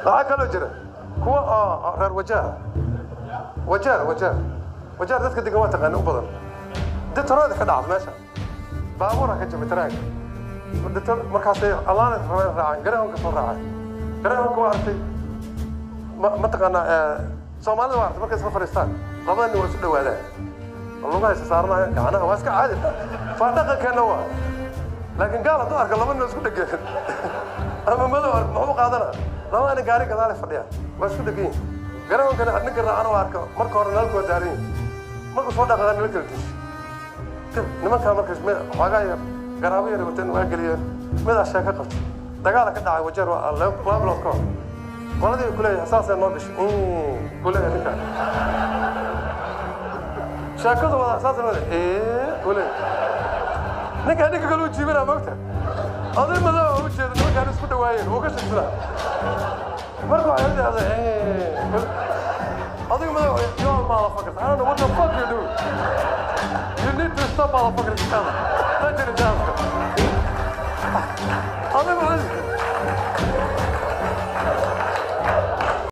waxaa kaloo jira kuwa reer wajaar dadka degan waa taqaana u badan ditoroodi ka dhacda meesha baabuura ka jabay taraaga markaasay allaana raacaan garoonka soo raacay garoonka waa artay ma taqaanaa soomaalida waa artay markay isla fadhiistaan labada nin waa isu dhawaadaan lugaha isa saaranaya gacanaha waa iska caadi waa dhaqankeena waa laakiin gaal hadduu arka laba nin isku dhegeen ama madow ark muxuu qaadana labada nin gaari gadaale fadhiya waa isku dhegan yihin garoonkana ninka raacana waa arka marka hore nalkoo daaran yihin markuu soo dhaqaqa nala kala dish nimankaa markaas xoogaa yar garaabo yar wateen waa geliyeen midaa sheeko qabta dagaala ka dhacay wajeer waa laba bilood ka hor qoladii ku leeyahay saasay noo gashay ku leeyahay ninkaa sheekadu wada saasay noo ku leeyahay ninkaa ninka kale u jiibinaa moogta oday madow u jeeda nimankaan isku dhawaayeen wuu ka shaksanaa markuu ay dhahdo oday madow yo motherfuckers I don't know what the fuck you do you need to stop motherfuckers each other.